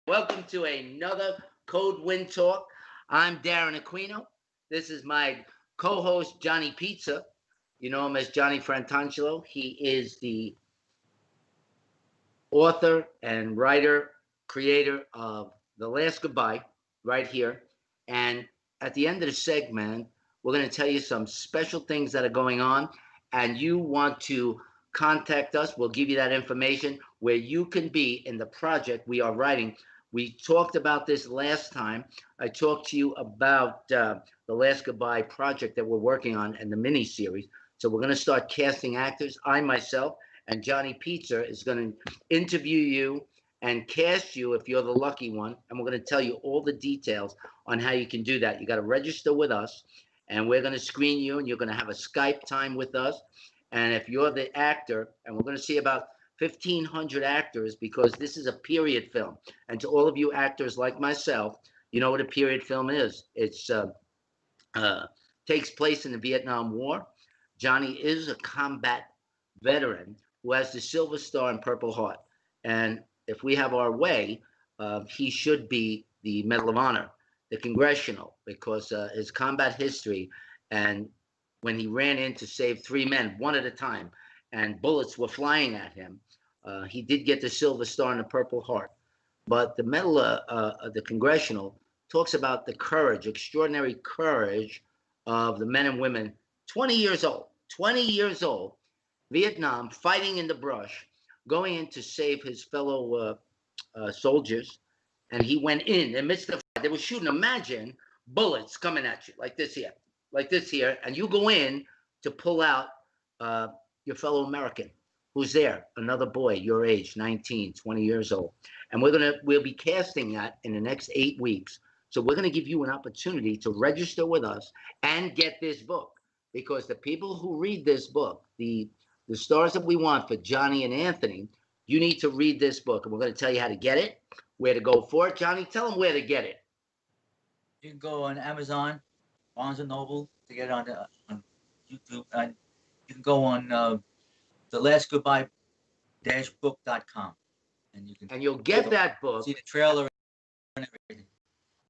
Welcome to another Code Win Talk. I'm Darren Aquino. This is my co-host Johnny Pizza. You know him as Johnny Frantangelo. He is the author and writer, creator of The Last Goodbye, right here. And at the end of the segment, we're going to tell you some special things that are going on. And you want to contact us, we'll give you that information where you can be in the project we are writing. We talked about this last time. I talked to you about the Last Goodbye project that we're working on and the mini series. So we're going to start casting actors. I myself and Johnny Pizza is going to interview you and cast you if you're the lucky one. And we're going to tell you all the details on how you can do that. You got to register with us, and we're going to screen you, and you're going to have a Skype time with us. And if you're the actor, and we're going to see about 1,500 actors because this is a period film. And to all of you actors like myself, you know what a period film is. It's takes place in the Vietnam War. Johnny is a combat veteran who has the Silver Star and Purple Heart. And if we have our way, he should be the Medal of Honor, the Congressional, because his combat history and when he ran in to save three men, one at a time, and bullets were flying at him, he did get the Silver Star and the Purple Heart. But the Medal of the Congressional talks about the courage, extraordinary courage of the men and women 20 years old, Vietnam, fighting in the brush, going in to save his fellow soldiers. And he went in amidst the fight. They were shooting, imagine, bullets coming at you like this here. And you go in to pull out your fellow American who's there, another boy, your age, 19, 20 years old. And we'll be casting that in the next 8 weeks. So we're going to give you an opportunity to register with us and get this book, because the people who read this book, the stars that we want for Johnny and Anthony, you need to read this book. And we're going to tell you how to get it, where to go for it. Johnny, tell them where to get it. You can go on Amazon, Barnes and Noble to get it on YouTube, and you can go on the Last Goodbye book.com, and you can And you'll get that book. see the trailer and everything.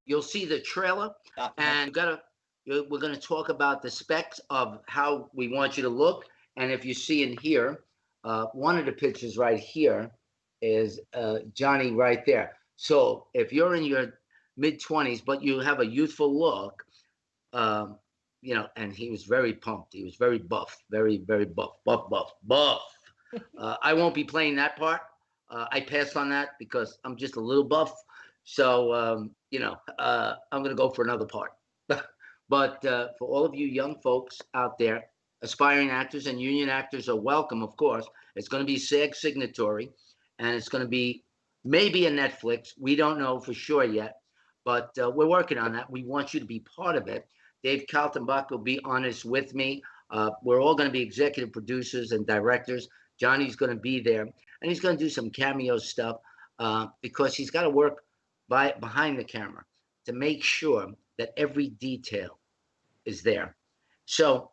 You'll see the trailer, and we're going to talk about the specs of how we want you to look. And if you see in here, one of the pictures right here is Johnny right there. So if you're in your mid-20s, but you have a youthful look, and he was very pumped. He was very buff, very, very buff. I won't be playing that part. I passed on that because I'm just a little buff. So, I'm going to go for another part. But for all of you young folks out there, aspiring actors and union actors are welcome, of course. It's going to be SAG signatory, and it's going to be maybe a Netflix. We don't know for sure yet, but we're working on that. We want you to be part of it. Dave Kaltenbach will be on this with me. We're all going to be executive producers and directors. Johnny's going to be there, and he's going to do some cameo stuff because he's got to work behind the camera to make sure that every detail is there. So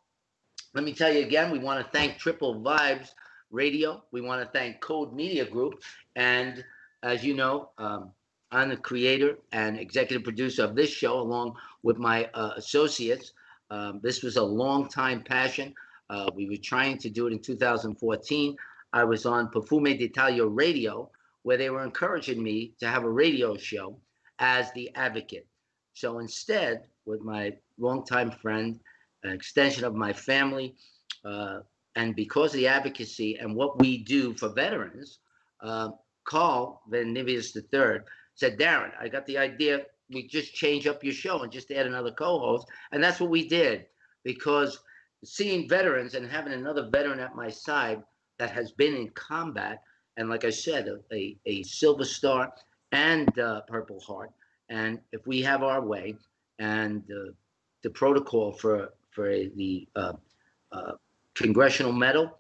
let me tell you again, we want to thank Triplevibes Radio. We want to thank Code Media Group. And as you know, I'm the creator and executive producer of this show, along with my associates. This was a long time passion. We were trying to do it in 2014. I was on Perfume d'Italia Radio, where they were encouraging me to have a radio show as the advocate. So instead, with my longtime friend, an extension of my family, and because of the advocacy and what we do for veterans, Carl Van Nivius III said, Darren, I got the idea, we just change up your show and just add another co-host. And that's what we did, because seeing veterans and having another veteran at my side that has been in combat, and like I said, a Silver Star and Purple Heart. And if we have our way, and the protocol for the Congressional Medal,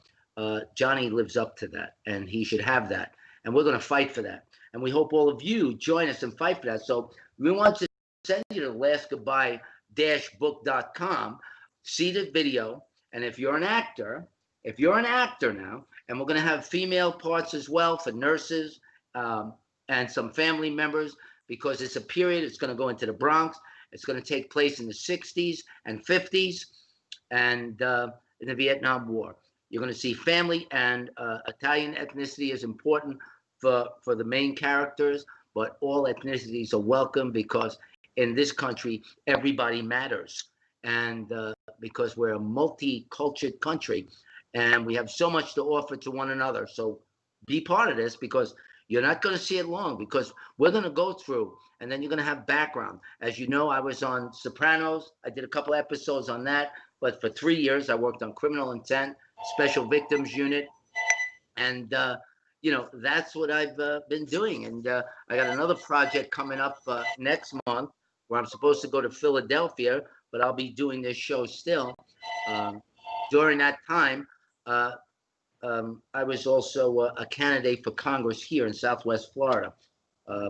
Johnny lives up to that, and he should have that. And we're going to fight for that. And we hope all of you join us and fight for that. So we want to send you to lastgoodbye-book.com, see the video. And if you're an actor now, and we're going to have female parts as well for nurses and some family members, because it's a period. It's going to go into the Bronx. It's going to take place in the 60s and 50s, and in the Vietnam War. You're going to see family, and Italian ethnicity is important for the main characters, but all ethnicities are welcome, because in this country everybody matters, and because we're a multicultural country, and we have so much to offer to one another. So be part of this, because you're not going to see it long, because we're going to go through, and then you're going to have background. As you know, I was on Sopranos. I did a couple episodes on that, but for 3 years I worked on Criminal Intent, Special Victims Unit, and that's what I've been doing. And I got another project coming up next month, where I'm supposed to go to Philadelphia, but I'll be doing this show still. Um, During that time, uh, I was also a candidate for Congress here in Southwest Florida.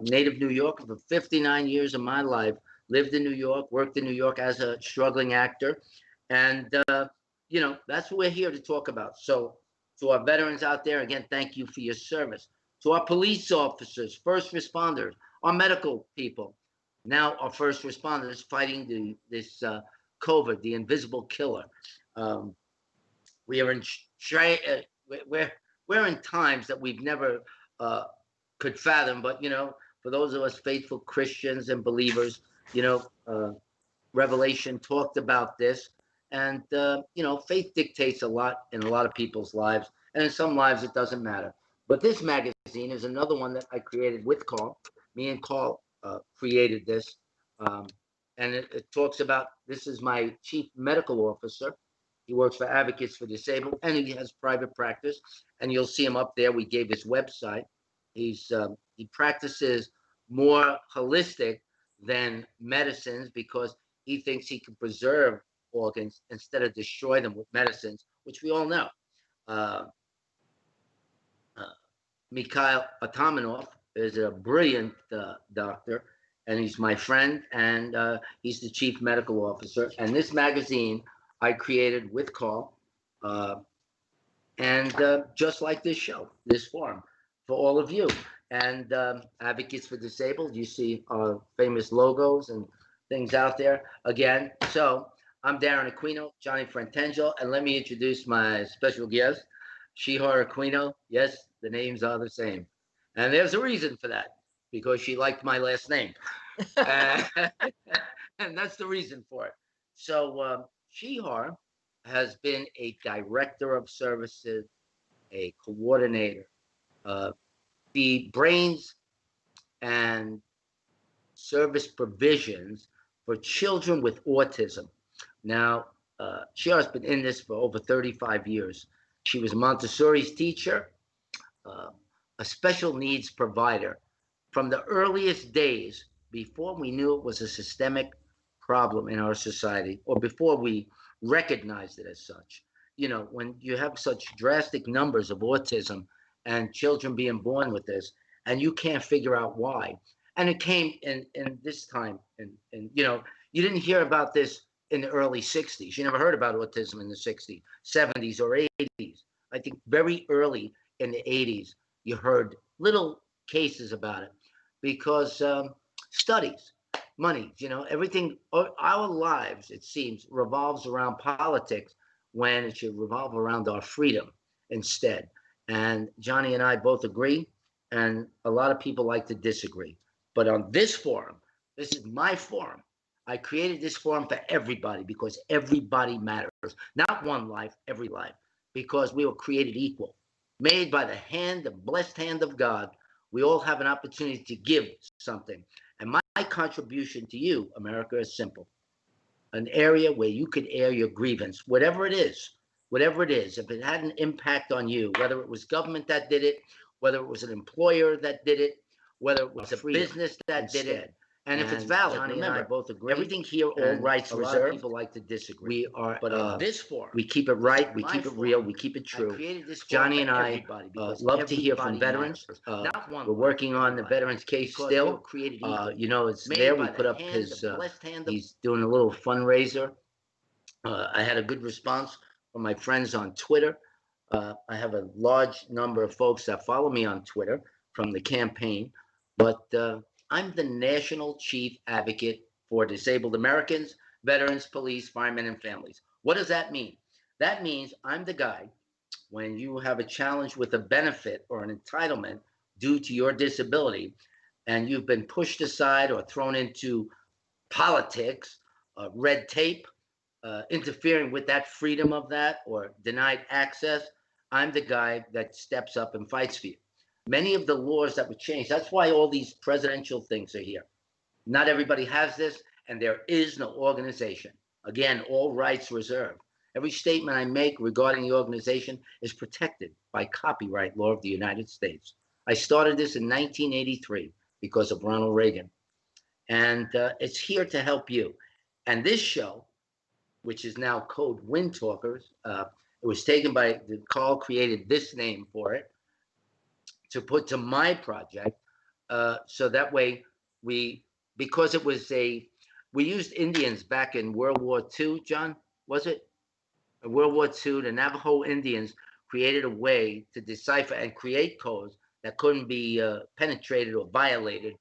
Native New Yorker for 59 years of my life. Lived in New York, worked in New York as a struggling actor, and that's what we're here to talk about. So, to our veterans out there, again, thank you for your service. To our police officers, first responders, our medical people, now our first responders fighting this COVID, the invisible killer. Um, we are in we're we're in times that we've never uh, could fathom. But for those of us faithful Christians and believers, Revelation talked about this, and faith dictates a lot in a lot of people's lives, and in some lives it doesn't matter. But this magazine is another one that I created with Carl. Me and Carl created this, um, and it talks about, this is my chief medical officer. He works for Advocates for Disabled, and he has private practice. And you'll see him up there. We gave his website. He practices more holistic than medicines, because he thinks he can preserve organs instead of destroy them with medicines, which we all know. Uh, uh, Mikhail Atamanov is a brilliant doctor, and he's my friend, and he's the chief medical officer. And this magazine I created with Carl, uh, and just like this show, this forum, for all of you. And Advocates for Disabled, you see our famous logos and things out there again. So I'm Darren Aquino, Johnny Frantangelo, and let me introduce my special guest, Shihar Aquino. Yes, the names are the same. And there's a reason for that, because she liked my last name. uh, and that's the reason for it. So Shihar has been a director of services, a coordinator, uh, the brains and service provisions for children with autism. Now, Shihar's been in this for over 35 years. She was Montessori's teacher, uh, a special needs provider from the earliest days, before we knew it was a systemic problem in our society, or before we recognized it as such. When you have such drastic numbers of autism and children being born with this, and you can't figure out why. And it came in this time, and you didn't hear about this in the early 60s. You never heard about autism in the 60s, 70s, or 80s. I think very early in the 80s, you heard little cases about it, because studies, money, everything, our lives, it seems, revolves around politics, when it should revolve around our freedom instead. And Johnny and I both agree, and a lot of people like to disagree. But on this forum, this is my forum. I created this forum for everybody, because everybody matters. Not one life, every life, because we were created equal, made by the blessed hand of God. We all have an opportunity to give something. And my contribution to you, America, is simple: an area where you could air your grievance, whatever it is, whatever it is. If it had an impact on you, whether it was government that did it, whether it was an employer that did it, whether it was a business that did it, and if it's valid, Johnny remember, and I both agree. Everything here, all rights reserved. A lot of people like to disagree. We are, but on this forum, we keep it right, we keep it real, we keep it true. Johnny and I love to hear from veterans. We're working on the veterans case still. It's there. We put up his. He's doing a little fundraiser. I had a good response from my friends on Twitter. I have a large number of folks that follow me on Twitter from the campaign. but I'm the national chief advocate for disabled Americans, veterans, police, firemen, and families. What does that mean? That means I'm the guy when you have a challenge with a benefit or an entitlement due to your disability and you've been pushed aside or thrown into politics, red tape, interfering with that freedom of that or denied access, I'm the guy that steps up and fights for you. Many of the laws that were changed, that's why all these presidential things are here. Not everybody has this, and there is no organization. Again, all rights reserved. Every statement I make regarding the organization is protected by copyright law of the United States. I started this in 1983 because of Ronald Reagan, and it's here to help you. And this show, which is now Code Wind Talkers, it was taken by Carl created this name for it to put to my project, so that way we because it was a we used Indians back in World War II. John, was it? In World War II, the Navajo Indians created a way to decipher and create codes that couldn't be penetrated or violated,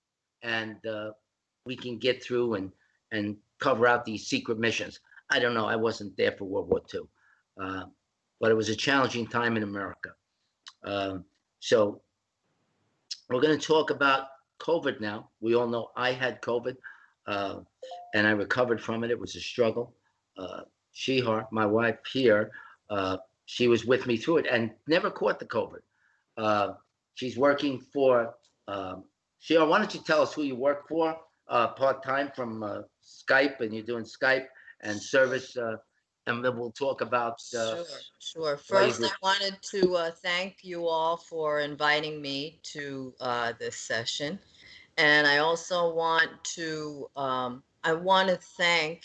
and we can get through and cover out these secret missions. I don't know. I wasn't there for World War II, uh, but it was a challenging time in America. So we're going to talk about COVID now. We all know I had COVID, uh, and I recovered from it. It was a struggle. Uh, Shihar, my wife here, uh, she was with me through it and never caught the COVID. Uh, she's working for Shihar. Why don't you tell us who you work for part time from Skype, and you're doing Skype and service, and then we'll talk about Sure, sure. why you First, do. I wanted to thank you all for inviting me to this session. And I also I want to thank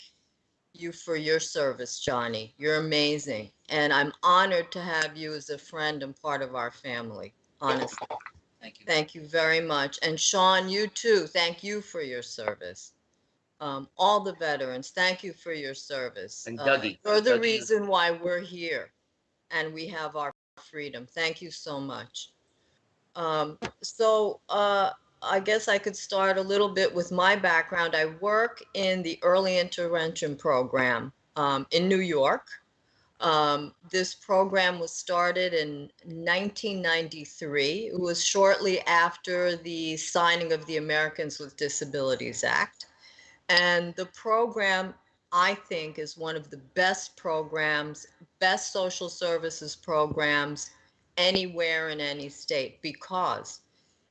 you for your service, Johnny. You're amazing. And I'm honored to have you as a friend and part of our family, honestly. Thank you. Thank you very much. And Sean, you too. Thank you for your service. All the veterans, thank you for your service. And Dougie. You're the Dougie, reason why we're here and we have our freedom. Thank you so much. So I guess I could start a little bit with my background. I work in the early intervention program in New York. This program was started in 1993. It was shortly after the signing of the Americans with Disabilities Act. And the program, I think, is one of the best programs, best social services programs anywhere in any state because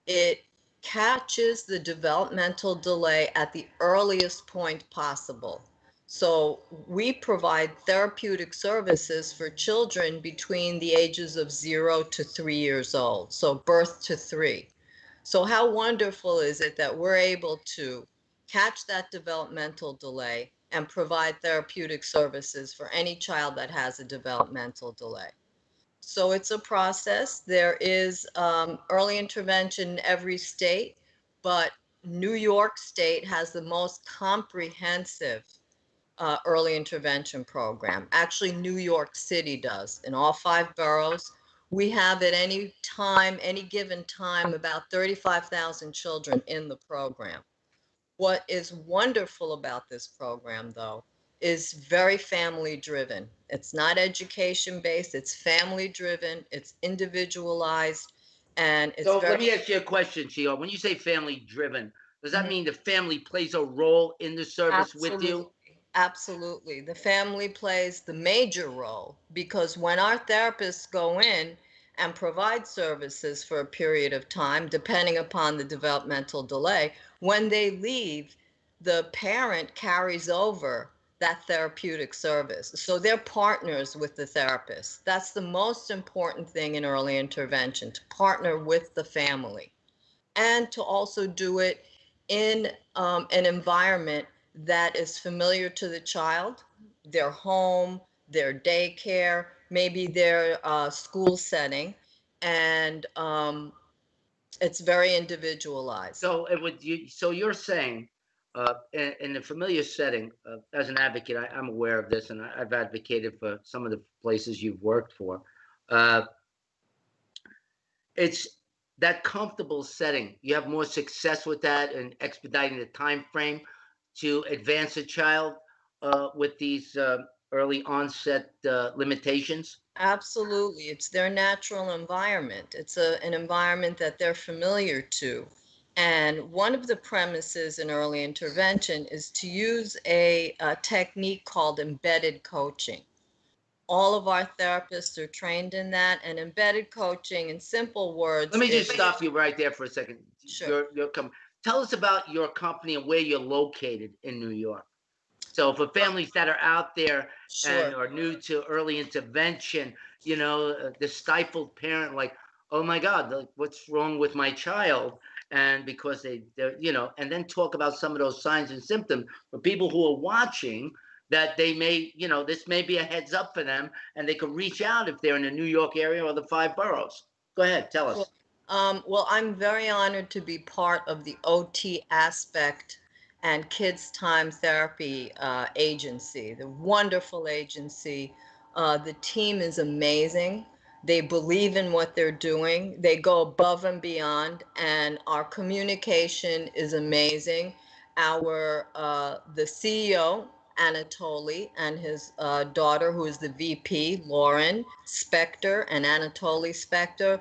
it catches the developmental delay at the earliest point possible. So we provide therapeutic services for children between the ages of 0 to 3 years old, so birth to 3. So how wonderful is it that we're able to catch that developmental delay and provide therapeutic services for any child that has a developmental delay? So it's a process. There is early intervention in every state, but New York State has the most comprehensive early intervention program. Actually, New York City does in all 5 boroughs. We have at any time, any given time, about 35,000 children in the program. What is wonderful about this program, though, is very family driven. It's not education based, it's family driven, it's individualized, and it's so let very. me ask you a question, Chio. When you say family driven, does that Mhm. mean the family plays a role in the service with you? Absolutely. Absolutely. The family plays the major role because when our therapists go in and provide services for a period of time, depending upon the developmental delay, when they leave, the parent carries over that therapeutic service. So they're partners with the therapist. That's the most important thing in early intervention, to partner with the family and to also do it in an environment that is familiar to the child, their home, their daycare, maybe their school setting, and it's very individualized. So it would you. So you're saying, in the familiar setting, as an advocate, I'm aware of this, and I've advocated for some of the places you've worked for. Uh, it's that comfortable setting, you have more success with that and expediting the time frame to advance a child with these early onset limitations. Absolutely. It's their natural environment. It's an environment that they're familiar to. And one of the premises in early intervention is to use a technique called embedded coaching. All of our therapists are trained in that. And embedded coaching, in simple Let words, me just is stop you right there for a second. sure, Tell us about your company and where you're located in New York. So for families that are out there and sure. are new to early intervention, the stifled parent, like, oh my God, like, what's wrong with my child? And because and then talk about some of those signs and symptoms for people who are watching that they may, this may be a heads up for them and they can reach out if they're in the New York area or the five boroughs. Go ahead, tell Sure. us. Well, I'm very honored to be part of the OT aspect and Kids Time Therapy agency, the wonderful agency. The team is amazing. They believe in what they're doing. They go above and beyond, and our communication is amazing. The CEO, Anatoly, and his daughter, who is the VP, Lauren Spector, and Anatoly Spector,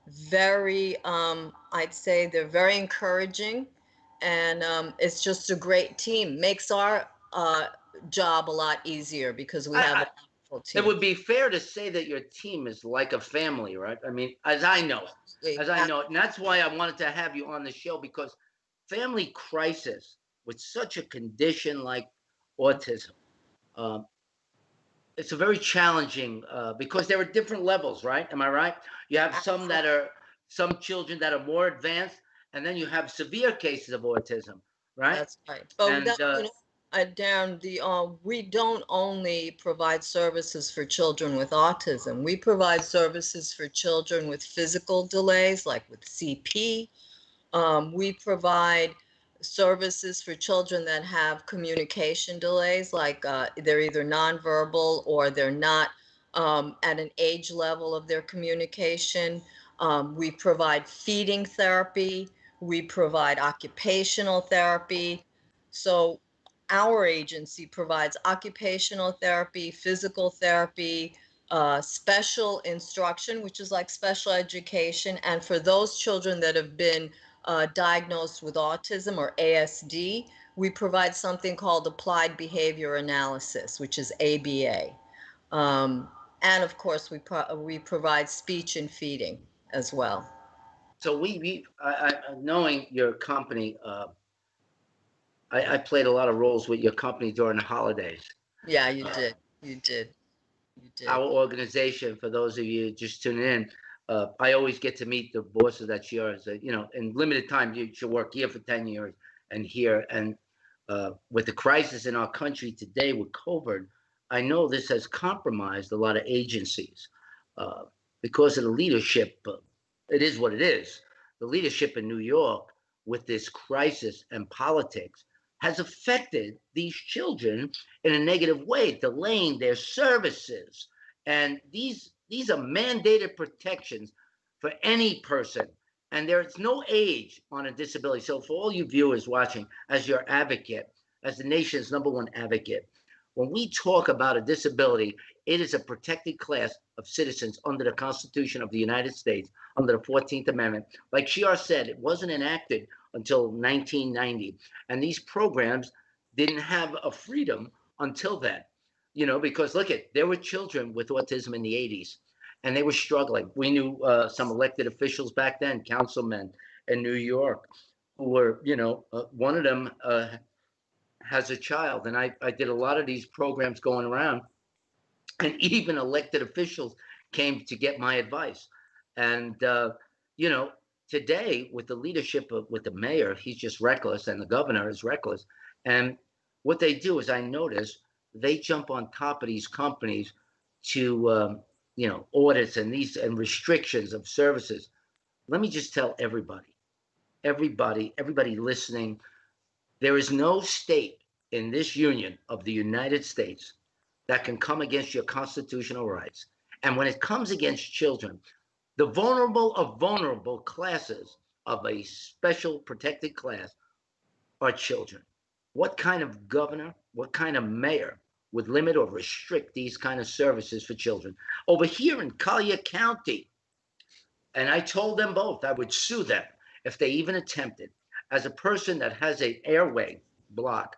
very I'd say they're very encouraging, and it's just a great team. Makes our job a lot easier because we have I, a wonderful It team. would be fair to say that your team is like a family, right? I mean, Absolutely. as I know, and that's why I wanted to have you on the show because family crisis with such a condition like autism, um, it's a very challenging because there are different levels, right? Am I right? You have some children that are more advanced, and then you have severe cases of autism, right? That's right. But And that, Darren, we don't only provide services for children with autism. We provide services for children with physical delays, like with CP. We provide services for children that have communication delays, like they're either nonverbal or they're not at an age level of their communication. We provide feeding therapy. We provide occupational therapy. So our agency provides occupational therapy, physical therapy, special instruction, which is like special education. And for those children that have been diagnosed with autism or ASD, we provide something called applied behavior analysis, which is ABA. Um, and of course, we provide speech and feeding as well. so knowing your company, I played a lot of roles with your company during the holidays. Yeah, you Uh, did. You did. You did. our organization, for those of you just tuning in, I always get to meet the bosses at yours. In limited time, you should work here for 10 years and here. And with the crisis in our country today with COVID, I know this has compromised a lot of agencies uh, because of the leadership. It is what it is. The leadership in New York with this crisis and politics has affected these children in a negative way, delaying their services. And these are mandated protections for any person. And there's no age on a disability. So for all you viewers watching, as your advocate, as the nation's number one advocate, when we talk about a disability, it is a protected class of citizens under the Constitution of the United States, under the 14th Amendment. Like Shiar said, it wasn't enacted until 1990. And these programs didn't have a freedom until then, because look there were children with autism in the 80s and they were struggling. We knew some elected officials back then, councilmen in New York, who were, one of them has a child. And I did a lot of these programs going around, and even elected officials came to get my advice. And, you know, today with the leadership with the mayor, he's just reckless, and the governor is reckless. And what they do is I notice they jump on top of these companies to, audits and these and restrictions of services. Let me just tell everybody listening, there is no state in this union of the United States that can come against your constitutional rights. And when it comes against children, The vulnerable of vulnerable classes of a special protected class are children. What kind of governor, what kind of mayor would limit or restrict these kind of services for children? Over here in Collier County, and I told them both I would sue them if they even attempted. As a person that has a airway block,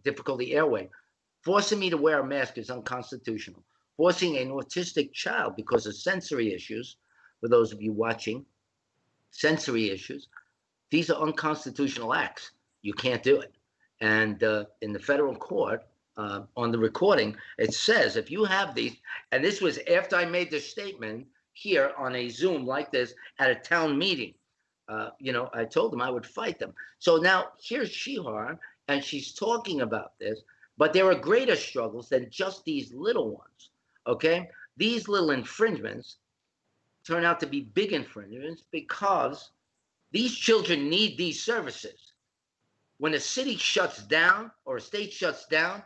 difficulty airway, forcing me to wear a mask is unconstitutional. Forcing an autistic child because of sensory issues, for those of you watching, sensory issues, these are unconstitutional acts. You can't do it. And in the federal court, on the recording, it says if you have these, and this was after I made the statement here on a Zoom like this at a town meeting. I told them I would fight them. So now here's Shihar, and she's talking about this, but there are greater struggles than just these little ones. Okay, these little infringements turn out to be big infringements because these children need these services. When a city shuts down or a state shuts down,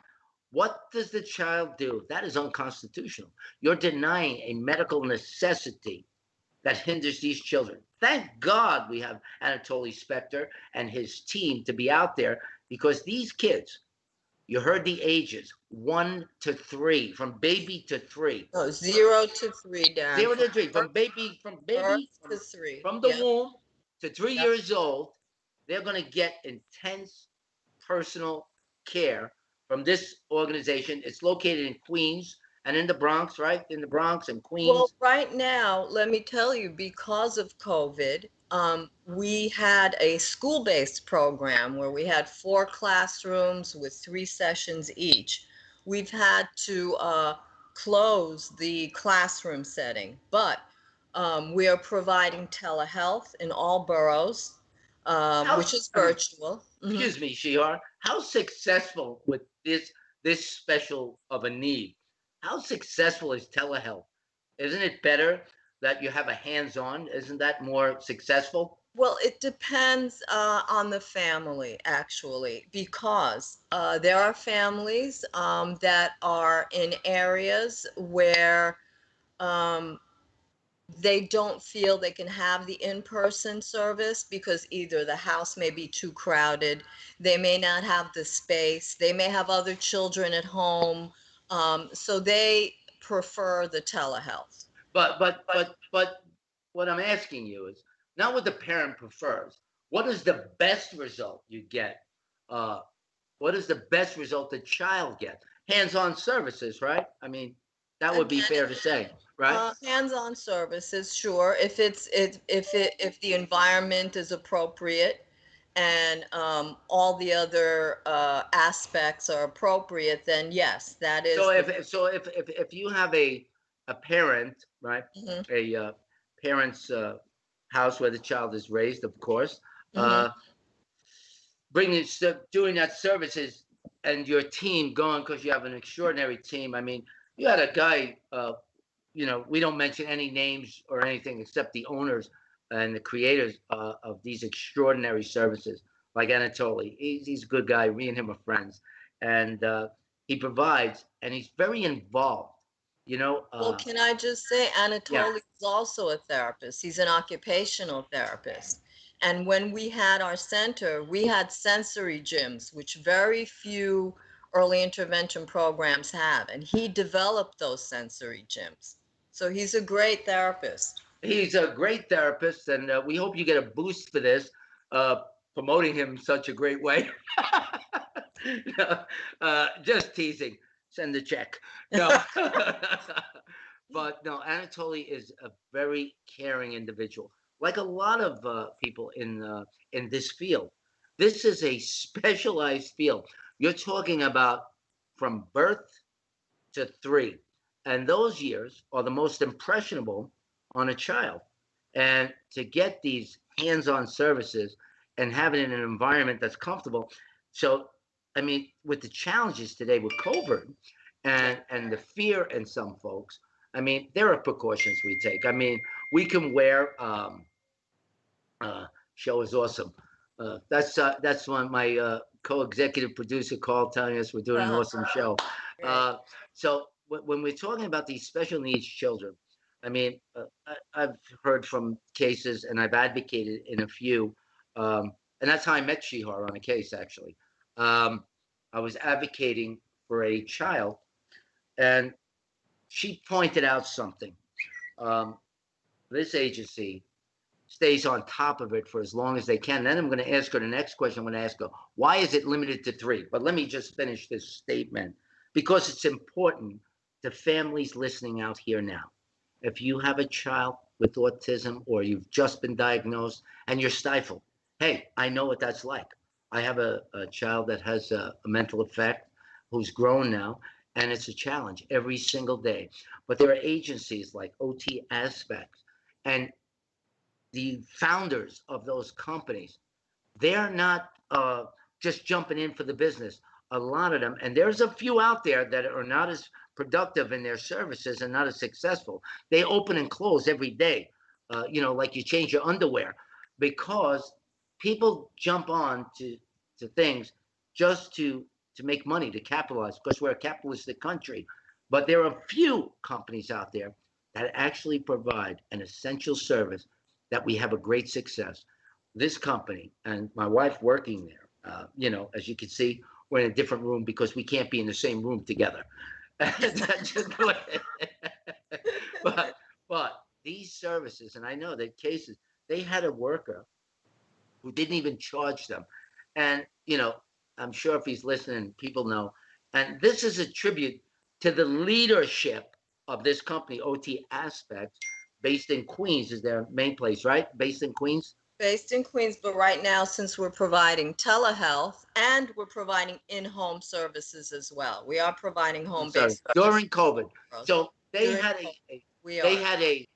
what does the child do? That is unconstitutional. You're denying a medical necessity that hinders these children. Thank God we have Anatoly Spector and his team to be out there because these kids, you heard the ages 1 to 3, from baby to 3. No, 0 to 3, Dan. 0 to 3, from baby, Birth to 3. from the Yep. womb to 3 Yep. years old. They're going to get intense personal care from this organization. It's located in Queens and in the Bronx, right? In the Bronx and Queens. Well, right now, let me tell you, because of COVID, we had a school-based program where we had 4 classrooms with 3 sessions each. We've had to close the classroom setting, but we are providing telehealth in all boroughs, which is virtual. Excuse me, Shihar. How successful with this special of a need? How successful is telehealth? Isn't it better that you have a hands-on? Isn't that more successful? Well, it depends on the family, actually, because there are families that are in areas where they don't feel they can have the in-person service because either the house may be too crowded, they may not have the space, they may have other children at home, so they prefer the telehealth. But what I'm asking you is not what the parent prefers. What is the best result you get? What is the best result the child gets? Hands-on services, right? I mean, that would be fair to say, right? Hands-on services, sure. If the environment is appropriate and all the other aspects are appropriate, then yes, that is. So if you have a parent, right, a parent's house where the child is raised, of course, doing that services and your team going because you have an extraordinary team. I mean, you had a guy. We don't mention any names or anything except the owners and the creators of these extraordinary services, like Anatoly. He's a good guy. Me and him are friends, and he provides, and he's very involved. Well, can I just say, Anatoly is also a therapist. He's an occupational therapist. And when we had our center, we had sensory gyms, which very few early intervention programs have. And he developed those sensory gyms. So he's a great therapist. He's a great therapist, and we hope you get a boost for this, promoting him in such a great way. Just teasing. Send the check. No. But no, Anatoly is a very caring individual. Like a lot of people in this field. This is a specialized field. You're talking about from birth to 3. And those years are the most impressionable on a child. And to get these hands-on services and have it in an environment that's comfortable. So, I mean, with the challenges today with COVID and the fear in some folks, I mean, there are precautions we take. I mean, we can wear, show is awesome. That's when my co-executive producer called telling us we're doing an awesome show. So when we're talking about these special needs children, I mean, I've heard from cases, and I've advocated in a few, and that's how I met Shihar on a case. Actually, um, I was advocating for a child, and she pointed out something. Um, this agency stays on top of it for as long as they can. Then I'm going to ask her the next question. I'm going to ask her, why is it limited to 3? But let me just finish this statement because it's important to families listening out here now. If you have a child with autism or you've just been diagnosed and you're stifled, hey, I know what that's like. I have a child that has a mental effect who's grown now, and it's a challenge every single day. But there are agencies like OT Aspects and the founders of those companies, they're not just jumping in for the business. A lot of them, and there's a few out there that are not as productive in their services and not as successful. They open and close every day, like you change your underwear, because people jump on to things just to make money, to capitalize, because we're a capitalistic country. But there are a few companies out there that actually provide an essential service that we have a great success. This company and my wife working there, as you can see, we're in a different room because we can't be in the same room together. but but these services, and I know that cases, they had a worker who didn't even charge them, and I'm sure if he's listening, people know. And this is a tribute to the leadership of this company, OT Aspects, based in Queens, is their main place, right? Based in Queens. Based in Queens, but right now, since we're providing telehealth and we're providing in-home services as well, we are providing I'm sorry, home-based during services. COVID. So they During had COVID, a we they are. had a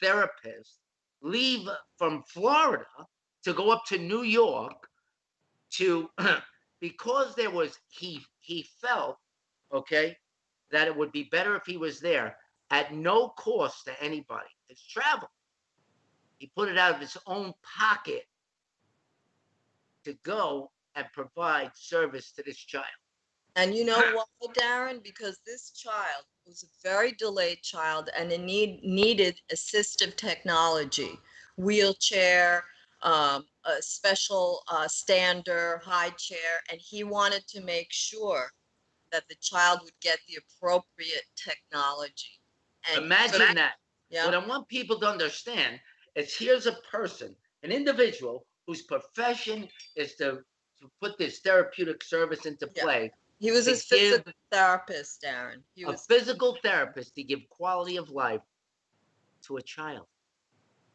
therapist leave from Florida to go up to New York to because there was he felt, okay, that it would be better if he was there at no cost to anybody. It's travel. He put it out of his own pocket to go and provide service to this child. And you know why, Darren? Because this child was a very delayed child and it needed assistive technology, wheelchair, a special stander, high chair, and he wanted to make sure that the child would get the appropriate technology. And Imagine that. yeah, What I want people to understand is here's a person, an individual whose profession is to put this therapeutic service into yeah. play, He was to his give physical therapist, Darren. He a was physical therapist to give quality of life to a child.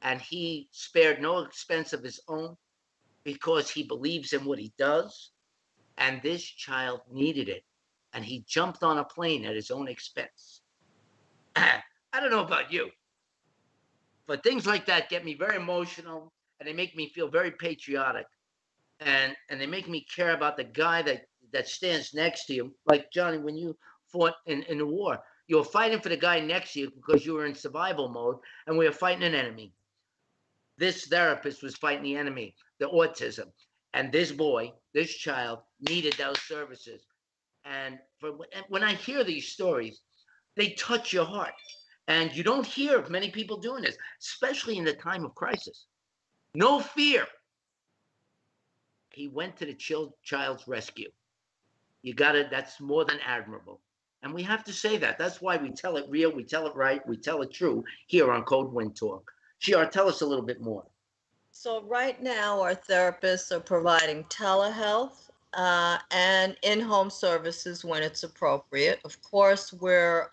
And he spared no expense of his own because he believes in what he does. And this child needed it. And he jumped on a plane at his own expense. I don't know about you, but things like that get me very emotional and they make me feel very patriotic. And they make me care about the guy that stands next to you. Like Johnny, when you fought in the war, you were fighting for the guy next to you because you were in survival mode and we were fighting an enemy. This therapist was fighting the enemy, the autism. And this boy, this child needed those services. And when I hear these stories, they touch your heart. And you don't hear of many people doing this, especially in the time of crisis. No fear. He went to the child's rescue. You got it. That's more than admirable. And we have to say that. That's why we tell it real, we tell it right, we tell it true here on Code Wind Talk. Shiar, tell us a little bit more. So right now, our therapists are providing telehealth and in-home services when it's appropriate. Of course, we're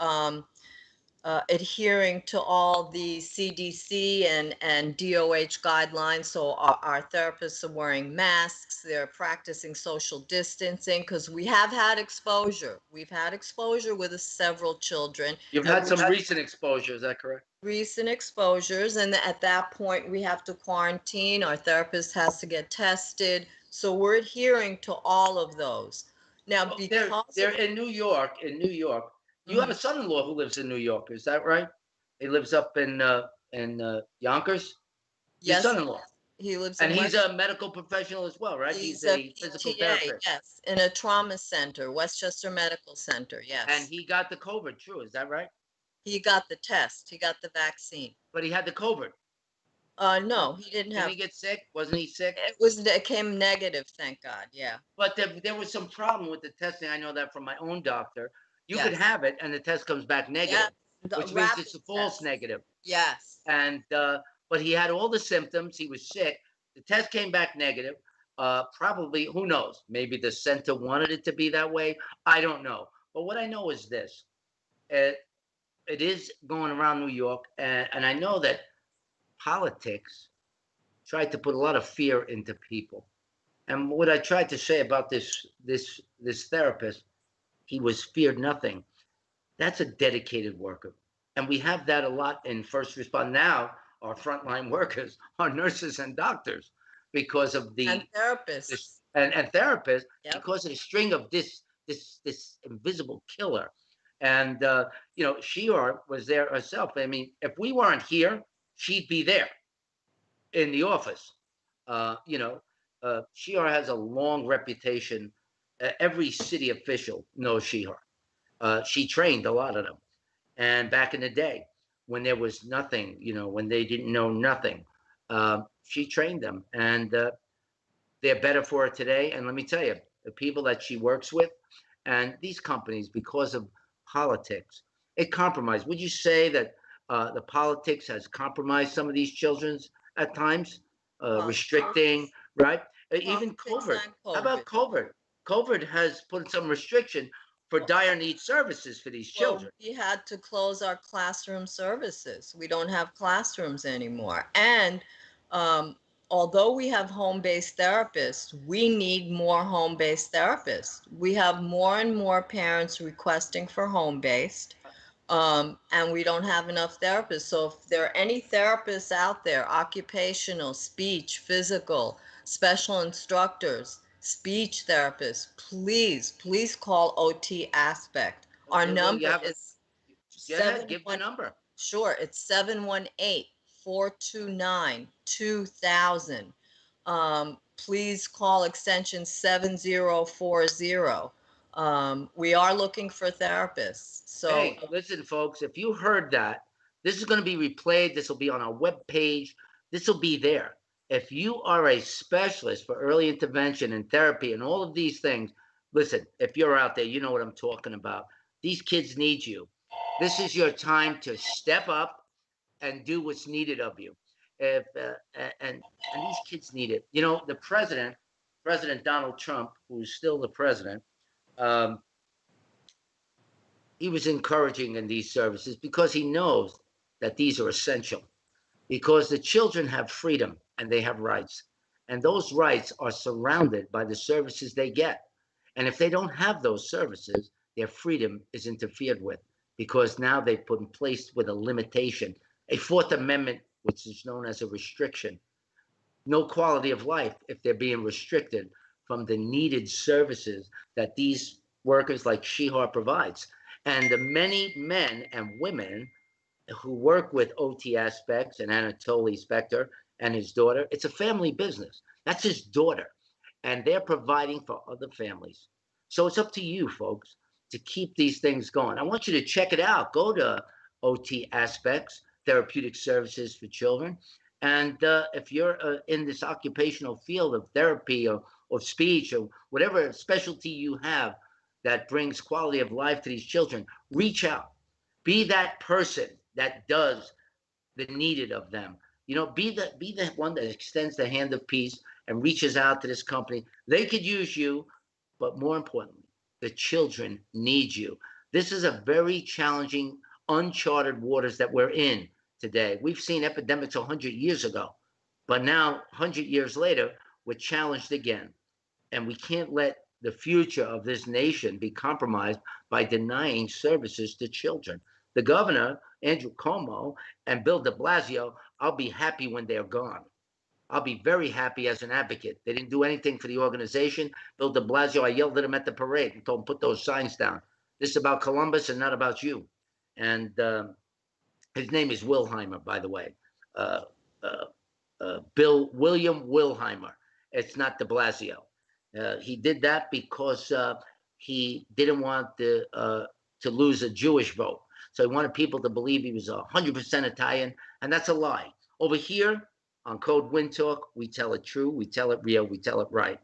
adhering to all the CDC and DOH guidelines. So our therapists are wearing masks. They're practicing social distancing because we have had exposure. We've had exposure with several children. You've had some recent exposure, is that correct? Recent exposures, and at that point we have to quarantine. Our therapist has to get tested, so we're adhering to all of those now Well, because they're in New York. In New York, you have a son-in-law who lives in New York. Is that right? He lives up in Yonkers. Your yes, son-in-law, he lives and in he's West. a medical professional as well, right? He's He's a a physical PTA, therapist, yes, in a trauma center, Westchester Medical Center, and yes. he got the COVID. True, is that right? He got the test. He got the vaccine. But he had the COVID. No, he didn't Didn't have. he get sick? Wasn't he sick? It came negative, thank God. Yeah. But there was some problem with the testing. I know that from my own doctor. You could Yes. have it, and the test comes back negative, Yes. The which means rapid it's a false test. negative. Yes. And but he had all the symptoms. He was sick. The test came back negative. Probably, who knows? Maybe the center wanted it to be that way. I don't know. But what I know is this: it, it is going around New York, and I know that politics tried to put a lot of fear into people. And what I tried to say about this therapist, he was feared nothing. That's a dedicated worker. And we have that a lot in first respond. Now, our frontline workers are nurses and doctors because of And therapists. and therapists Yep. because of the string of this invisible killer. And Shior was there herself. I mean, if we weren't here, she'd be there in the office. Shior has a long reputation. Every city official knows Shior. She trained a lot of them. And back in the day, when there was nothing, when they didn't know nothing, she trained them, and they're better for it today. And let me tell you, the people that she works with, and these companies, because of politics, it compromised. Would you say that the politics has compromised some of these children's at times, restricting, right? Even COVID. How about COVID? COVID has put some restriction for dire need services for these children. We had to close our classroom services. We don't have classrooms anymore. And although we have home-based therapists, we need more home-based therapists. We have more and more parents requesting for home-based, and we don't have enough therapists. So if there are any therapists out there, occupational, speech, physical, special instructors, speech therapists, please call OT Aspect. Our number is Go ahead, give the number. Sure, it's 718-429-2000. Please call extension 7040. We are looking for therapists. So hey, listen, folks, if you heard that, this is going to be replayed. This will be on our webpage. This will be there. If you are a specialist for early intervention and therapy and all of these things, listen, if you're out there, you know what I'm talking about. These kids need you. This is your time to step up and do what's needed of you. If and these kids need it. The President Donald Trump, who's still the president, um, he was encouraging in these services because he knows that these are essential. Because the children have freedom and they have rights, and those rights are surrounded by the services they get. And if they don't have those services, their freedom is interfered with because now they've put in place with a limitation, a Fourth Amendment, which is known as a restriction. No quality of life if they're being restricted from the needed services that these workers like Shihar provides. And the many men and women who work with OT Aspects and Anatoly Spector and his daughter, it's a family business. That's his daughter. And they're providing for other families. So it's up to you, folks, to keep these things going. I want you to check it out. Go to OT Aspects, Therapeutic Services for Children. And if you're in this occupational field of therapy or speech or whatever specialty you have that brings quality of life to these children, reach out. Be that person that does the needed of them. Be the one that extends the hand of peace and reaches out to this company. They could use you, but more importantly, the children need you. This is a very challenging, uncharted waters that we're in today. We've seen epidemics 100 years ago, but now 100 years later, we're challenged again. And we can't let the future of this nation be compromised by denying services to children. The governor, Andrew Cuomo, and Bill de Blasio, I'll be happy when they're gone. I'll be very happy as an advocate. They didn't do anything for the organization. Bill de Blasio, I yelled at him at the parade and told him, put those signs down. This is about Columbus and not about you. And his name is Wilheimer, by the way. Uh, William Wilheimer. It's not de Blasio. He did that because he didn't want to lose a Jewish vote. So he wanted people to believe he was 100% Italian, and that's a lie. Over here on Code Wind Talk, we tell it true, we tell it real, we tell it right.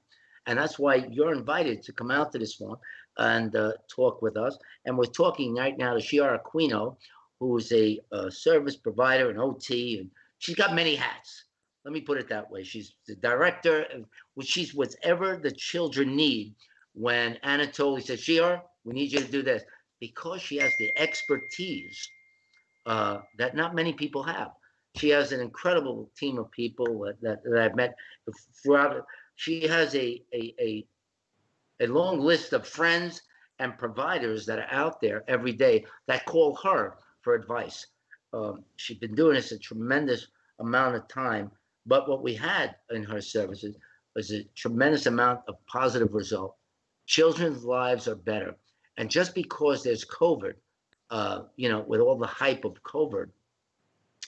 And that's why you're invited to come out to this one and talk with us. And we're talking right now to Shiara Aquino, who is a service provider, an OT, and she's got many hats. Let me put it that way. She's the director, and she's whatever the children need. When Anatoly says, Shiara, we need you to do this, because she has the expertise that not many people have. She has an incredible team of people that I've met throughout. She has a long list of friends and providers that are out there every day that call her for advice. She's been doing this a tremendous amount of time, but what we had in her services was a tremendous amount of positive result. Children's lives are better. And just because there's COVID, with all the hype of COVID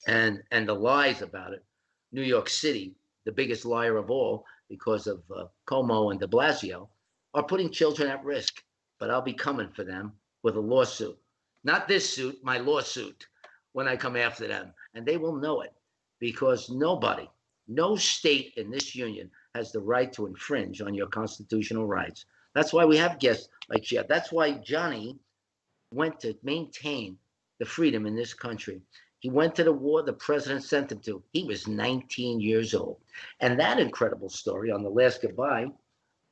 and the lies about it, New York City, the biggest liar of all, because of Como and de Blasio, are putting children at risk. But I'll be coming for them with a lawsuit. Not this suit, my lawsuit, when I come after them. And they will know it, because nobody, no state in this union has the right to infringe on your constitutional rights. That's why we have guests like Jeff. That's why Johnny went to maintain the freedom in this country. He went to the war the president sent him to. He was 19 years old. And that incredible story on the last goodbye,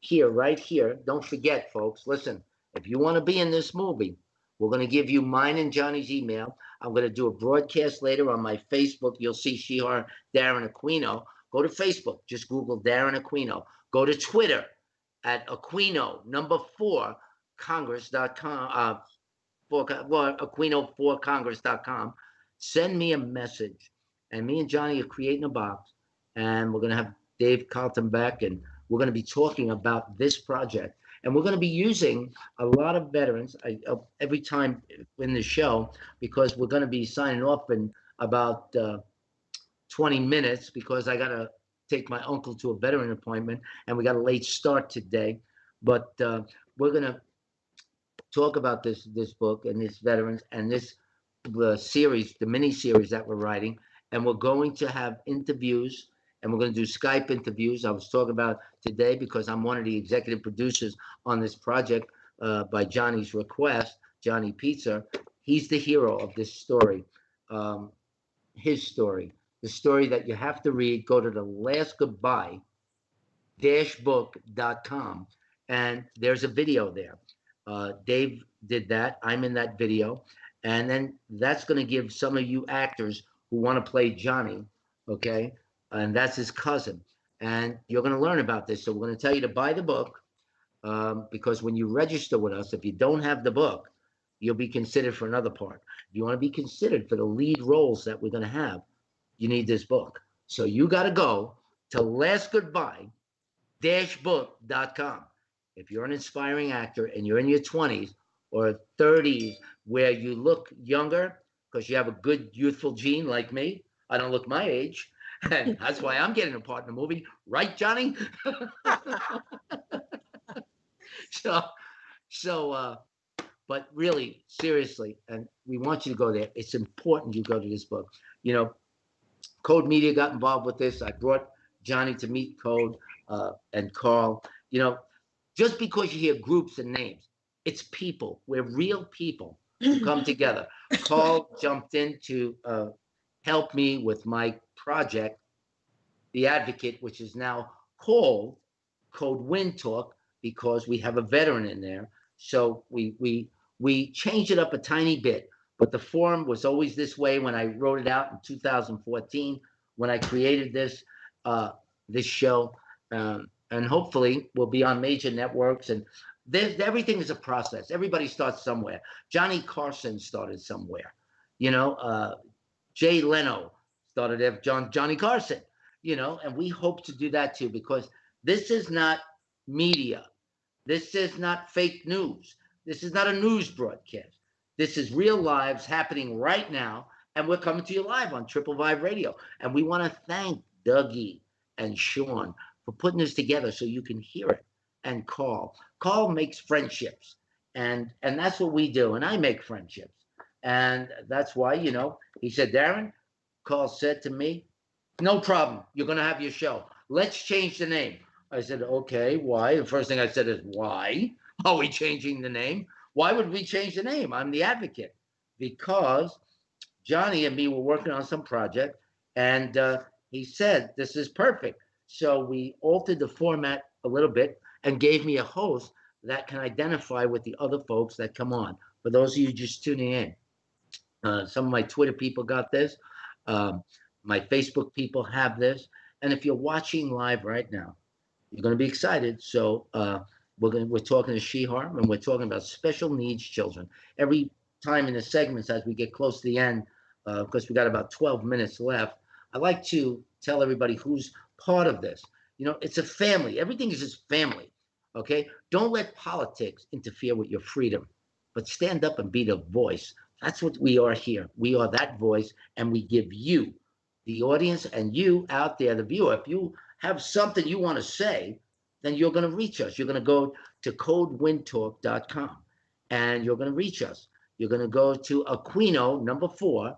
here, right here, don't forget, folks, listen, if you want to be in this movie, we're going to give you mine and Johnny's email. I'm going to do a broadcast later on my Facebook. You'll see Shihar Darren Aquino. Go to Facebook. Just Google Darren Aquino. Go to Twitter at Aquino, number 4, Congress.com, Aquino4Congress.com. Send me a message. And me and Johnny are creating a box. And we're going to have Dave Carlton back. And we're going to be talking about this project. And we're going to be using a lot of veterans every time in the show, because we're going to be signing off in about 20 minutes, because I got to take my uncle to a veteran appointment, and we got a late start today. But we're going to talk about this book and this veterans and this series, the mini series that we're writing. And we're going to have interviews, and we're going to do Skype interviews. I was talking about today because I'm one of the executive producers on this project by Johnny's request, Johnny Pizza. He's the hero of this story, his story, the story that you have to read. Go to the last goodbye book.com, and there's a video there. Dave did that. I'm in that video. And then that's going to give some of you actors who want to play Johnny, okay? And that's his cousin. And you're going to learn about this. So we're going to tell you to buy the book, because when you register with us, if you don't have the book, you'll be considered for another part. If you want to be considered for the lead roles that we're going to have, you need this book. So you got to go to lastgoodbye-book.com. If you're an inspiring actor and you're in your 20s or 30s where you look younger because you have a good youthful gene like me, I don't look my age, and that's why I'm getting a part in the movie. Right, Johnny? So, but really, seriously, and we want you to go there. It's important you go to this book. Code Media got involved with this. I brought Johnny to meet Code and Carl. Just because you hear groups and names, it's people. We're real people who come together. Carl jumped in to help me with my project, The Advocate, which is now called Code Wind Talk, because we have a veteran in there. So we changed it up a tiny bit, but the form was always this way when I wrote it out in 2014, when I created this show. And hopefully we'll be on major networks. And everything is a process. Everybody starts somewhere. Johnny Carson started somewhere. Jay Leno started there, Johnny Carson. And we hope to do that too, because this is not media. This is not fake news. This is not a news broadcast. This is real lives happening right now, and we're coming to you live on Triplevibes Radio. And we want to thank Dougie and Sean for putting this together so you can hear it. And Carl makes friendships, and that's what we do. And I make friendships, And that's why, he said, Darren, Carl said to me, no problem. You're going to have your show. Let's change the name. I said, okay, why? The first thing I said is, why are we changing the name? Why would we change the name? I'm the advocate. Because Johnny and me were working on some project, and he said, this is perfect. So we altered the format a little bit and gave me a host that can identify with the other folks that come on. For those of you just tuning in, some of my Twitter people got this. Um, my Facebook people have this. And if you're watching live right now, you're going to be excited. So we're talking to Shihar, and we're talking about special needs children. Every time in the segments, as we get close to the end, because we got about 12 minutes left, I like to tell everybody who's part of this. It's a family. Everything is just family. Okay? Don't let politics interfere with your freedom, but stand up and be the voice. That's what we are here. We are that voice, and we give you, the audience, and you out there, the viewer, if you have something you want to say, then you're going to reach us. You're going to go to codewindtalk.com and you're going to reach us. You're going to go to Aquino, number 4,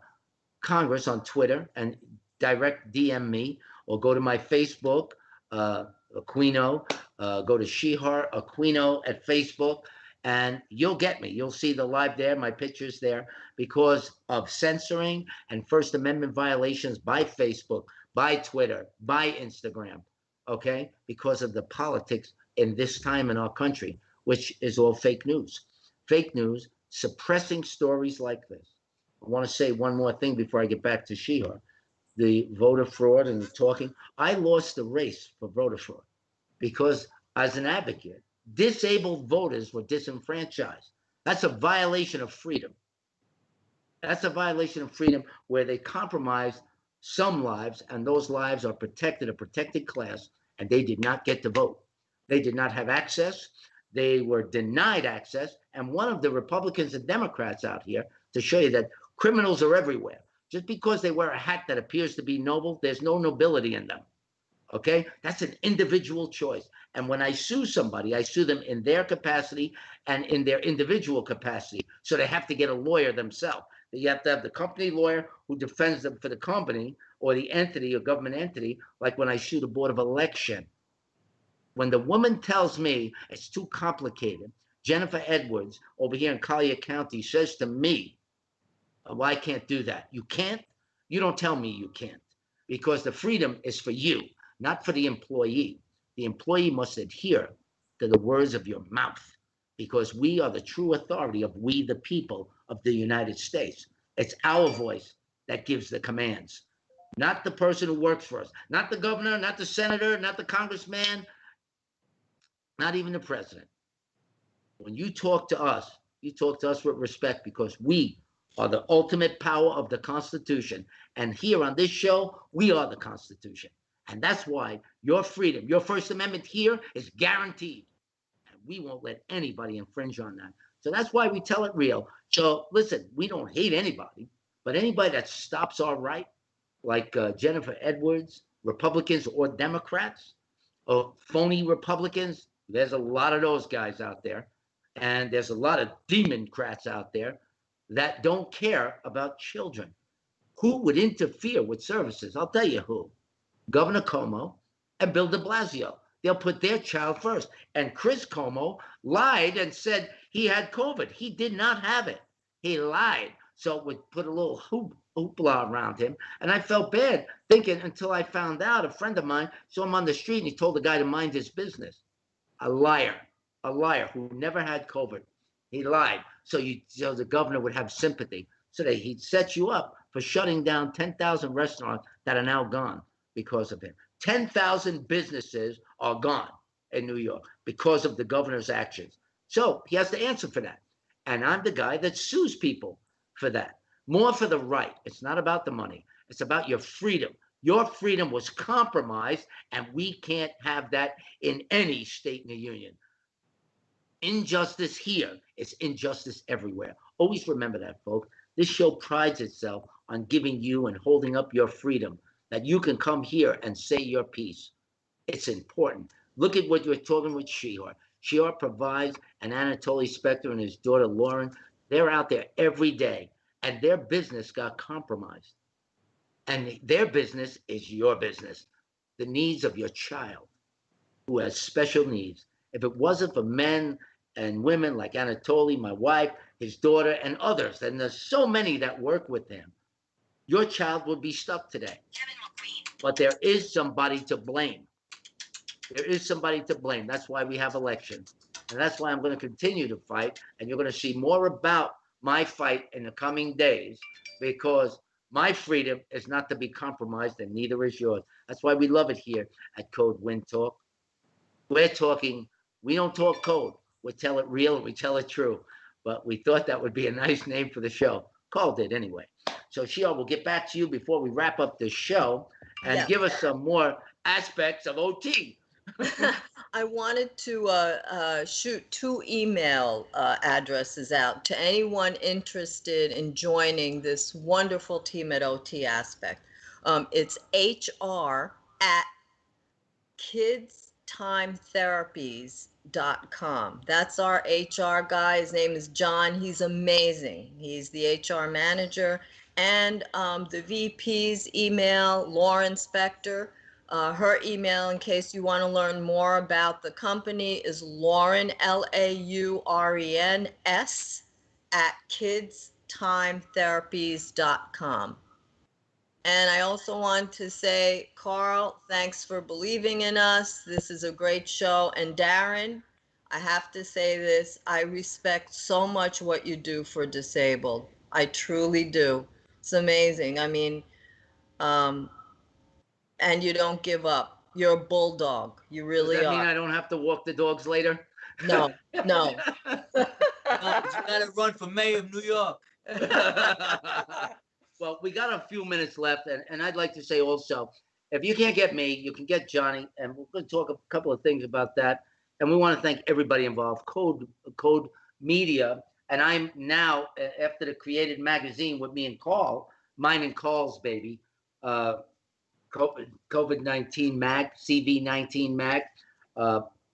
Congress on Twitter and direct DM me, or go to my Facebook, Aquino, go to Shihar Aquino at Facebook, and you'll get me. You'll see the live there, my pictures there, because of censoring and First Amendment violations by Facebook, by Twitter, by Instagram, okay? Because of the politics in this time in our country, which is all fake news. Fake news, suppressing stories like this. I want to say one more thing before I get back to Shihar. The voter fraud and the talking. I lost the race for voter fraud because, as an advocate, disabled voters were disenfranchised. That's a violation of freedom. That's a violation of freedom where they compromise some lives, and those lives are protected, a protected class, and they did not get to vote. They did not have access. They were denied access. And one of the Republicans and Democrats out here, to show you that criminals are everywhere. Just because they wear a hat that appears to be noble, there's no nobility in them. Okay? That's an individual choice. And when I sue somebody, I sue them in their capacity and in their individual capacity. So they have to get a lawyer themselves. You have to have the company lawyer who defends them for the company or the entity or government entity, like when I sue the Board of Election. When the woman tells me it's too complicated, Jennifer Edwards over here in Collier County says to me, well, I can't do that. You can't? You don't tell me you can't, because the freedom is for you, not for the employee. The employee must adhere to the words of your mouth, because we are the true authority of we the people of the United States. It's our voice that gives the commands, not the person who works for us, not the governor, not the senator, not the congressman, not even the president. When you talk to us, you talk to us with respect, because we are the ultimate power of the Constitution. And here on this show, we are the Constitution. And that's why your freedom, your First Amendment here is guaranteed. And we won't let anybody infringe on that. So that's why we tell it real. So listen, we don't hate anybody, but anybody that stops our right, like Jennifer Edwards, Republicans or Democrats, or phony Republicans, there's a lot of those guys out there. And there's a lot of democrats out there that don't care about children. Who would interfere with services? I'll tell you who. Governor Cuomo and Bill de Blasio. They'll put their child first. And Chris Cuomo lied and said he had COVID. He did not have it. He lied. So it would put a little hoopla around him. And I felt bad thinking, until I found out, a friend of mine saw him on the street and he told the guy to mind his business. A liar who never had COVID. He lied. So the governor would have sympathy. So that he'd set you up for shutting down 10,000 restaurants that are now gone because of him. 10,000 businesses are gone in New York because of the governor's actions. So he has to answer for that. And I'm the guy that sues people for that. More for the right. It's not about the money. It's about your freedom. Your freedom was compromised, and we can't have that in any state in the union. Injustice here is injustice everywhere. Always remember that, folks. This show prides itself on giving you and holding up your freedom, that you can come here and say your piece. It's important. Look at what you're talking with Shihar. Shihar provides, and Anatoly Spector and his daughter Lauren, they're out there every day. and their business got compromised. And their business is your business, the needs of your child who has special needs. If it wasn't for men and women like Anatoly, my wife, his daughter, and others, and there's so many that work with him, your child would be stuck today. But there is somebody to blame. There is somebody to blame. That's why we have elections. And that's why I'm going to continue to fight. And you're going to see more about my fight in the coming days, because my freedom is not to be compromised, and neither is yours. That's why we love it here at Code Wind Talk. We're talking, we don't talk code. We tell it real and we tell it true. But we thought that would be a nice name for the show. Carl did anyway. So Sheila, we'll get back to you before we wrap up the show and Yes. give us some more aspects of OT. I wanted to shoot two email addresses out to anyone interested in joining this wonderful team at OT Aspect. It's hr@kidstimetherapy.com. That's our HR guy. His name is John. He's amazing. He's the HR manager. And the VP's email, Lauren Spector. Her email, in case you want to learn more about the company, is Lauren, LAURENS, @kidstimetherapy.com. And I also want to say, Carl, thanks for believing in us. This is a great show. And Darren, I have to say this, I respect so much what you do for disabled. I truly do. It's amazing. I mean, and you don't give up. You're a bulldog. You Does really that mean are. I don't have to walk the dogs later? No, no. No, but you gotta run for mayor of New York. Well, we got a few minutes left, and I'd like to say also, if you can't get me, you can get Johnny, and we're going to talk a couple of things about that. And we want to thank everybody involved, Code Media, and I'm now, after the Created Magazine with me and Carl, mine and Carl's baby, COVID-19 Mag, CV19 Mag.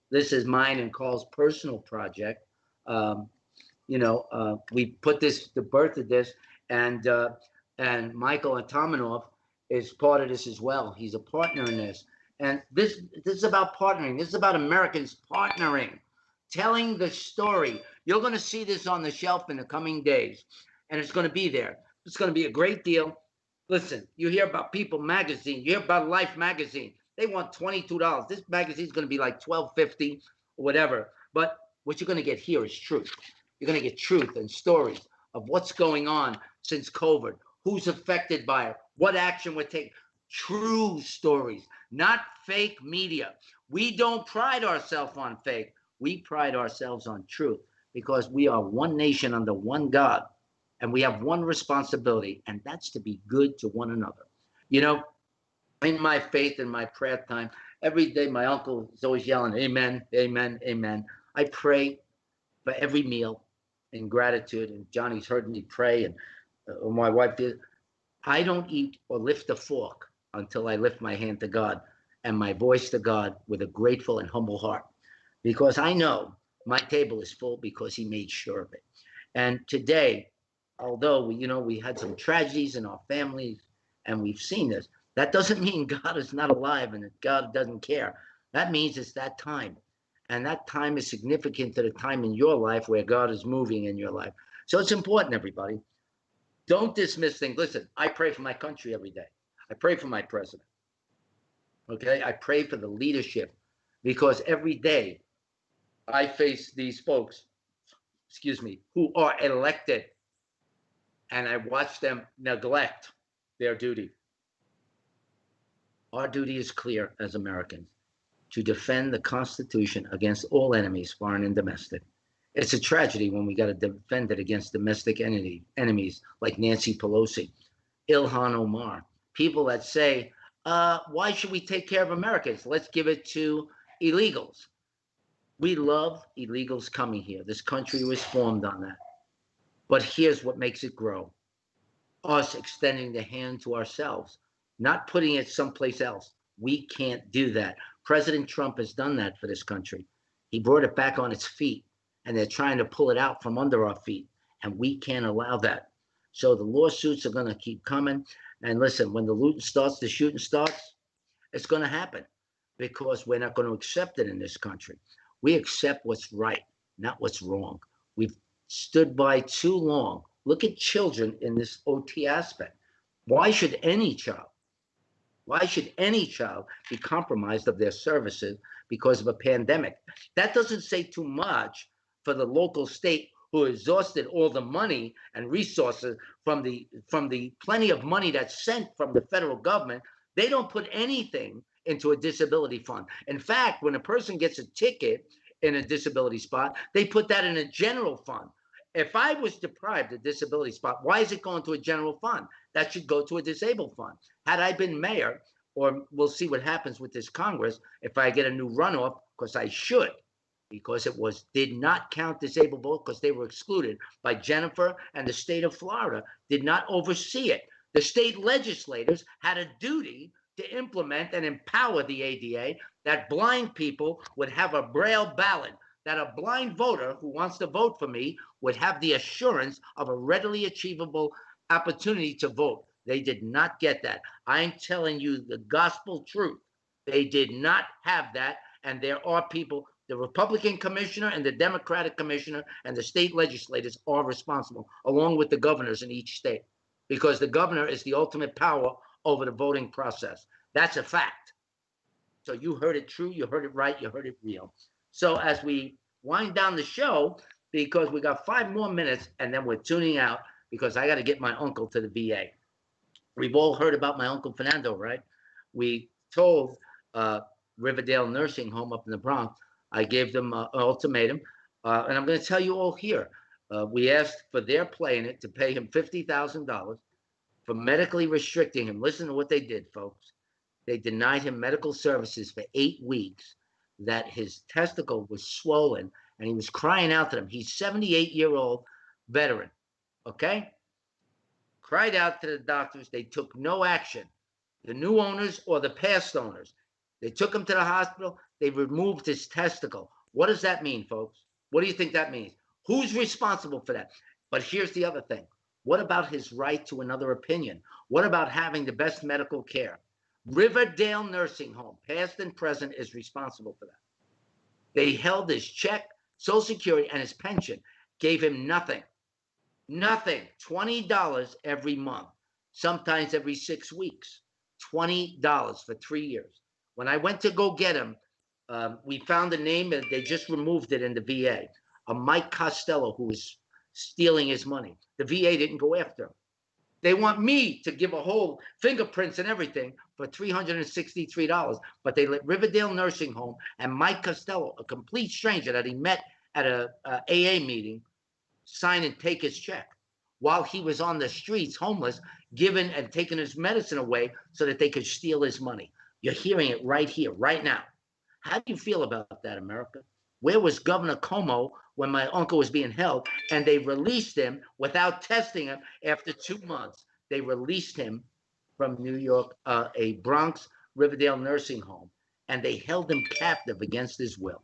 This is mine and Carl's personal project. We put this, the birth of this, and Michael Antominov is part of this as well. He's a partner in this. And this is about partnering. This is about Americans partnering, telling the story. You're going to see this on the shelf in the coming days, and it's going to be there. It's going to be a great deal. Listen, you hear about People Magazine. You hear about Life Magazine. They want $22. This magazine is going to be like $12.50 or whatever. But what you're going to get here is truth. You're going to get truth and stories of what's going on since COVID, who's affected by it, what action we're taking. True stories, not fake media. We don't pride ourselves on fake. We pride ourselves on truth, because we are one nation under one God, and we have one responsibility, and that's to be good to one another. You know, in my faith and my prayer time, every day my uncle is always yelling, amen, amen, amen. I pray for every meal in gratitude, and Johnny's heard me pray, and my wife did. I don't eat or lift a fork until I lift my hand to God and my voice to God with a grateful and humble heart, because I know my table is full because he made sure of it. And today, although we had some tragedies in our families and we've seen this, that doesn't mean God is not alive and that God doesn't care. That means it's that time. And that time is significant to the time in your life where God is moving in your life. So it's important, everybody. Don't dismiss things. Listen, I pray for my country every day. I pray for my president. Okay? I pray for the leadership, because every day I face these folks, who are elected, and I watch them neglect their duty. Our duty is clear as Americans: to defend the Constitution against all enemies, foreign and domestic. It's a tragedy when we got to defend it against domestic enemies like Nancy Pelosi, Ilhan Omar, people that say, why should we take care of Americans? Let's give it to illegals. We love illegals coming here. This country was formed on that. But here's what makes it grow: us extending the hand to ourselves, not putting it someplace else. We can't do that. President Trump has done that for this country. He brought it back on its feet, and they're trying to pull it out from under our feet, and we can't allow that. So the lawsuits are going to keep coming. And listen, when the looting starts, the shooting starts, it's going to happen because we're not going to accept it in this country. We accept what's right, not what's wrong. We've stood by too long. Look at children in this OT aspect. Why should any child, why should any child be compromised of their services because of a pandemic? That doesn't say too much for the local state who exhausted all the money and resources from the plenty of money that's sent from the federal government. They don't put anything into a disability fund. In fact, when a person gets a ticket in a disability spot, they put that in a general fund. If I was deprived of disability spot, why is it going to a general fund? That should go to a disabled fund. Had I been mayor, or we'll see what happens with this Congress if I get a new runoff, because I should, because it did not count disabled vote because they were excluded by Jennifer, and the state of Florida did not oversee it. The state legislators had a duty to implement and empower the ADA, that blind people would have a braille ballot, that a blind voter who wants to vote for me would have the assurance of a readily achievable opportunity to vote. They did not get that. I'm telling you the gospel truth. They did not have that. And there are people, the Republican commissioner and the Democratic commissioner and the state legislators are responsible, along with the governors in each state, because the governor is the ultimate power over the voting process. That's a fact. So you heard it true, you heard it right, you heard it real. So as we wind down the show, because we got 5 more minutes and then we're tuning out because I got to get my uncle to the VA. We've all heard about my Uncle Fernando, right? We told Riverdale Nursing Home up in the Bronx, I gave them an ultimatum, and I'm going to tell you all here. We asked for their play in it to pay him $50,000 for medically restricting him. Listen to what they did, folks. They denied him medical services for 8 weeks, that his testicle was swollen, and he was crying out to them. He's a 78-year-old veteran, okay? Cried out to the doctors. They took no action. The new owners or the past owners. They took him to the hospital. They removed his testicle. What does that mean, folks? What do you think that means? Who's responsible for that? But here's the other thing. What about his right to another opinion? What about having the best medical care? Riverdale Nursing Home, past and present, is responsible for that. They held his check, Social Security, and his pension, gave him nothing. Nothing. $20 every month, sometimes every 6 weeks. $20 for 3 years. When I went to go get him, we found a name, and they just removed it in the VA, a Mike Costello, who was stealing his money. The VA didn't go after him. They want me to give a whole fingerprints and everything for $363, but they let Riverdale Nursing Home and Mike Costello, a complete stranger that he met at a AA meeting, sign and take his check while he was on the streets, homeless, giving and taking his medicine away so that they could steal his money. You're hearing it right here, right now. How do you feel about that, America? Where was Governor Cuomo when my uncle was being held, and they released him without testing him after 2 months? They released him from New York, a Bronx Riverdale nursing home, and they held him captive against his will.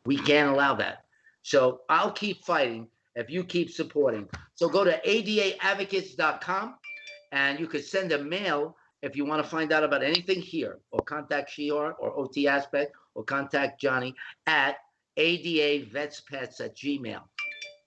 We can't allow that. So I'll keep fighting if you keep supporting. So go to adaadvocates.com, and you could send a mail if you want to find out about anything here, or contact Shior or OT Aspect, or contact Johnny at adavetspets@gmail.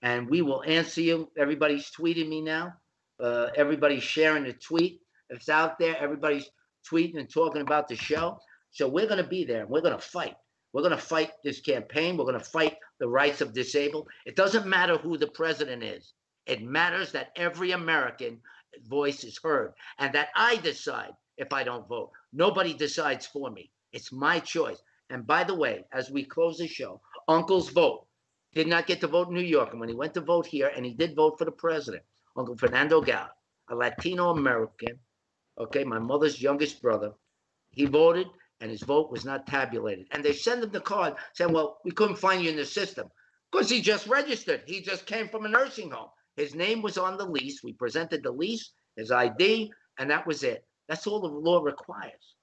And we will answer you. Everybody's tweeting me now. Everybody's sharing the tweet. It's out there. Everybody's tweeting and talking about the show. So we're going to be there. We're going to fight. We're going to fight this campaign. We're going to fight the rights of disabled. It doesn't matter who the president is. It matters that every American voice is heard, and that I decide if I don't vote. Nobody decides for me. It's my choice. And by the way, as we close the show, Uncle's vote did not get to vote in New York. And when he went to vote here, and he did vote for the president, Uncle Fernando Gal, a Latino American, okay, my mother's youngest brother, he voted, and his vote was not tabulated. And they send him the card saying, well, we couldn't find you in the system. Because he just registered. He just came from a nursing home. His name was on the lease. We presented the lease, his ID, and that was it. That's all the law requires.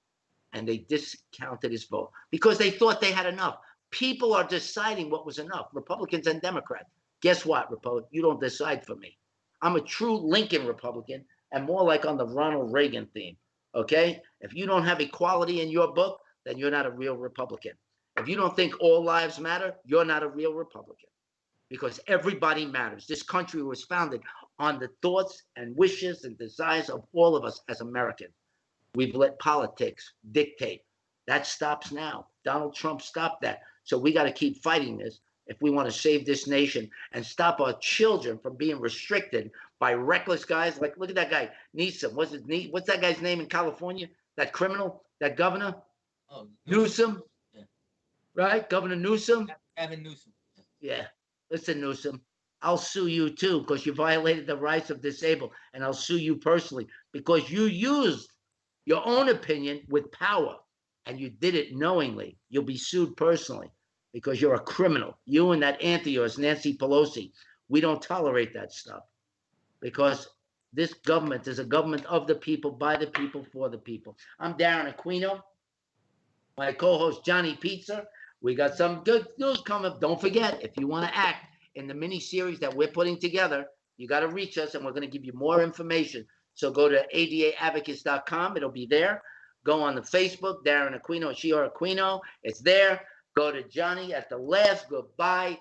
And they discounted his vote because they thought they had enough. People are deciding what was enough, Republicans and Democrats. Guess what, Republicans? You don't decide for me. I'm a true Lincoln Republican and more like on the Ronald Reagan theme. Okay? If you don't have equality in your book, then you're not a real Republican. If you don't think all lives matter, you're not a real Republican because everybody matters. This country was founded on the thoughts and wishes and desires of all of us as Americans. We've let politics dictate. That stops now. Donald Trump stopped that. So we got to keep fighting this if we want to save this nation and stop our children from being restricted by reckless guys. Like, look at that guy, Newsom. What's that guy's name in California? That criminal, that governor? Oh, Newsom, Yeah. right? Governor Newsom. Gavin Newsom. Yeah. Listen, Newsom, I'll sue you too because you violated the rights of disabled, and I'll sue you personally because you used your own opinion with power and you did it knowingly. You'll be sued personally because you're a criminal. You and that aunt of yours, Nancy Pelosi. We don't tolerate that stuff because this government is a government of the people, by the people, for the people. I'm Darren Aquino, my co-host Johnny Pizza. We got some good news coming. Don't forget, if you want to act in the mini series that we're putting together, you got to reach us, and we're going to give you more information. So go to adaadvocates.com. It'll be there. Go on the Facebook, Darren Aquino, Shior Aquino. It's there. Go to Johnny at the last goodbye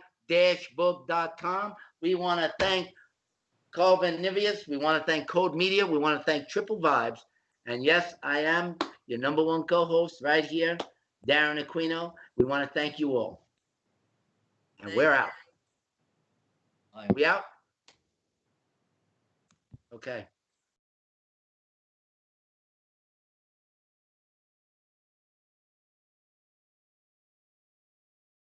book.com. We want to thank Calvin Nivius. We want to thank Code Media. We want to thank Triplevibes. And yes, I am your number one co-host right here, Darren Aquino. We want to thank you all. And we're out. We out? Okay.